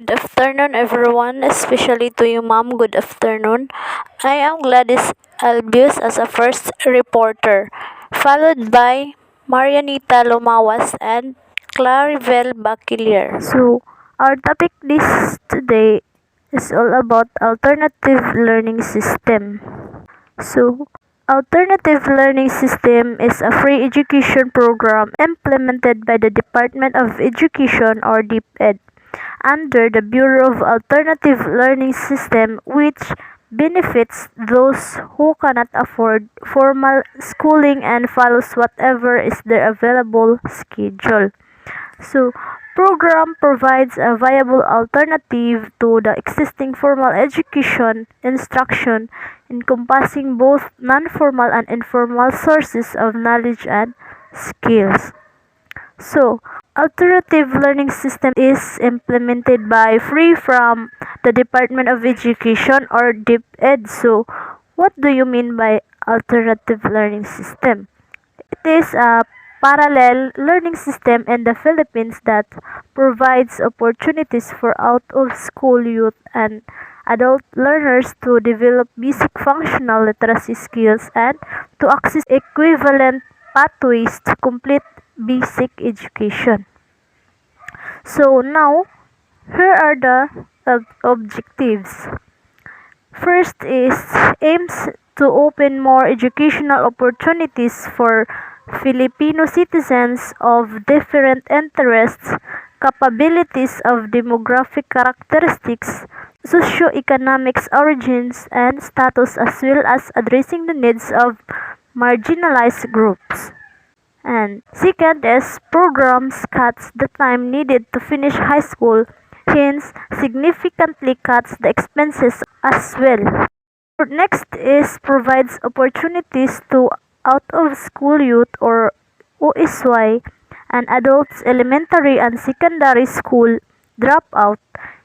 Good afternoon, everyone, especially to you, ma'am. Good afternoon. I am Gladys Albius as a first reporter, followed by Marianita Lomawas and Claribel Bachiller. So, our topic this today is all about alternative learning system. So, alternative learning system is a free education program implemented by the Department of Education or DepEd under the Bureau of Alternative Learning System, which benefits those who cannot afford formal schooling and follows whatever is their available schedule. So, program provides a viable alternative to the existing formal education instruction, encompassing both non-formal and informal sources of knowledge and skills. So, alternative learning system is implemented by free from the Department of Education or DepEd. So, what do you mean by alternative learning system? It is a parallel learning system in the Philippines that provides opportunities for out-of-school youth and adult learners to develop basic functional literacy skills and to access equivalent pathways to complete basic education. So now, here are the objectives. First is aims to open more educational opportunities for Filipino citizens of different interests, capabilities of demographic characteristics, socioeconomic origins, and status, as well as addressing the needs of marginalized groups. And second is programs cuts the time needed to finish high school, hence significantly cuts the expenses as well. Next is provides opportunities to out-of-school youth or OSY and adults elementary and secondary school dropout,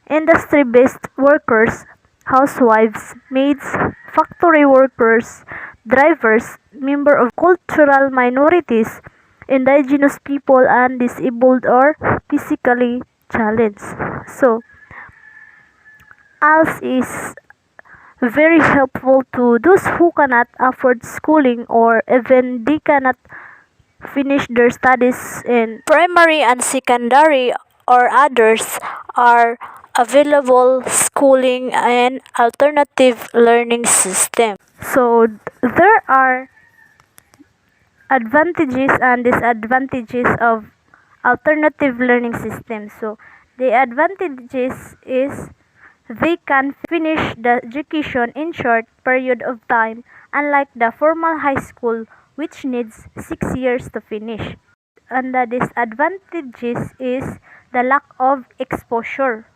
industry-based workers, housewives, maids, factory workers, drivers, member of cultural minorities, indigenous people, and disabled or physically challenged. So, ALS is very helpful to those who cannot afford schooling or even they cannot finish their studies in primary and secondary or others are available schooling and alternative learning system. So there are advantages and disadvantages of alternative learning systems. So the advantages is they can finish the education in short period of time, unlike the formal high school which needs 6 years to finish. And the disadvantages is the lack of exposure.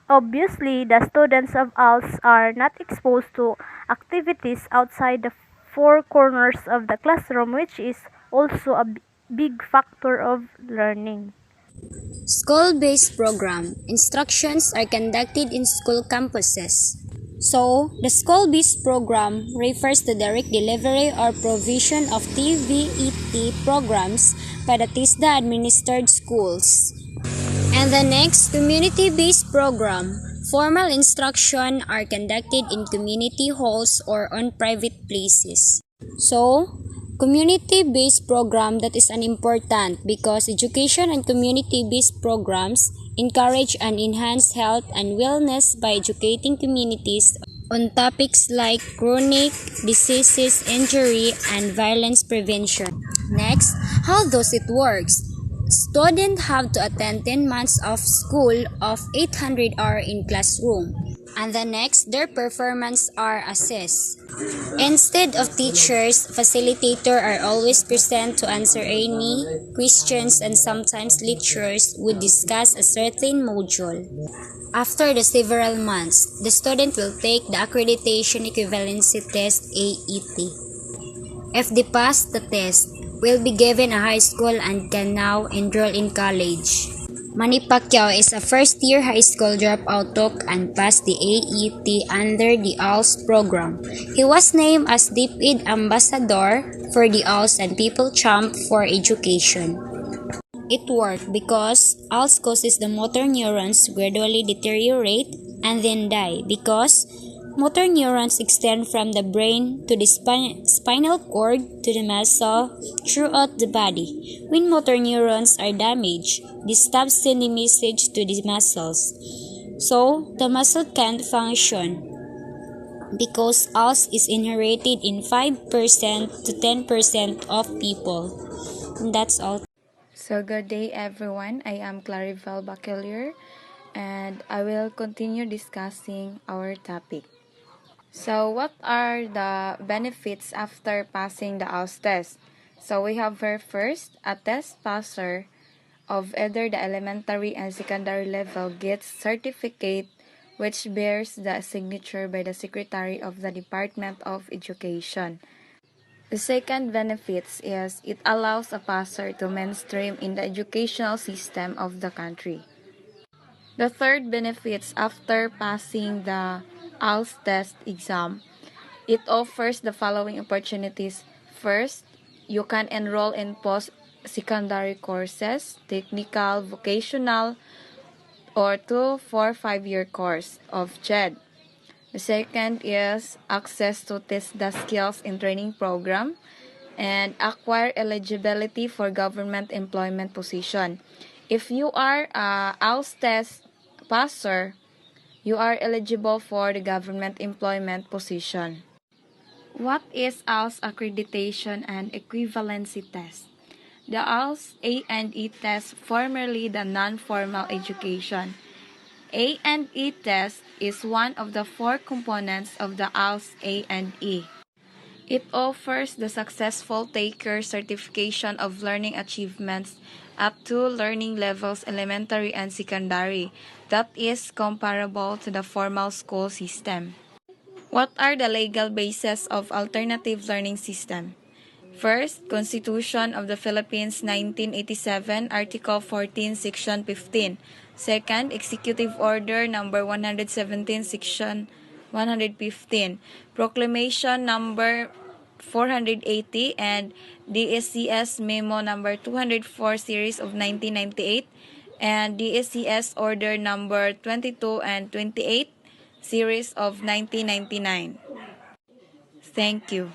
Obviously, the students of ALS are not exposed to activities outside the four corners of the classroom, which is also a big factor of learning. School-based program. Instructions are conducted in school campuses. So, the school-based program refers to direct delivery or provision of TVET programs by the TISDA-administered schools. And the next, community-based program. Formal instruction are conducted in community halls or on private places. So, community-based program, that is an important because education and community-based programs encourage and enhance health and wellness by educating communities on topics like chronic diseases, injury, and violence prevention. Next, how does it work? Students have to attend 10 months of school of 800 hours in classroom. And the next, their performance are assessed. Instead of teachers, facilitators are always present to answer any questions, and sometimes lecturers would discuss a certain module. After the several months, the student will take the accreditation equivalency test AET. If they pass the test, will be given a high school and can now enroll in college. Manny Pacquiao is a first-year high school dropout took and passed the AET under the ALS program. He was named as DepEd Ambassador for the ALS and People Champ for Education. It worked because ALS causes the motor neurons gradually deteriorate and then die because motor neurons extend from the brain to the spinal cord to the muscle throughout the body. When motor neurons are damaged, this stops sending message to the muscles. So, the muscle can't function because ALS is inherited in 5% to 10% of people. And that's all. So good day everyone, I am Claribel Bacelier and I will continue discussing our topic. So what are the benefits after passing the ALS test? So we have here first, a test passer of either the elementary and secondary level gets certificate which bears the signature by the Secretary of the Department of Education. The second benefits is it allows a passer to mainstream in the educational system of the country. The third benefits after passing the ALS test exam, it offers the following opportunities. First, you can enroll in post-secondary courses, technical, vocational, or 2, 4, 5-year course of GED. The second is access to test the skills in training program and acquire eligibility for government employment position. If you are a ALS test passer, you are eligible for the government employment position. What is ALS accreditation and equivalency test? The ALS A&E test, formerly the non-formal education. A&E test is one of the four components of the ALS A&E. It offers the successful taker certification of learning achievements up to learning levels elementary and secondary that is comparable to the formal school system. What are the legal bases of alternative learning system? First, Constitution of the Philippines 1987, Article 14, Section 15. Second, Executive Order Number 117, Section 115. Proclamation Number 480 and DSCS Memo Number 204 Series of 1998 and DSCS Order Number 22 and 28 Series of 1999. Thank you.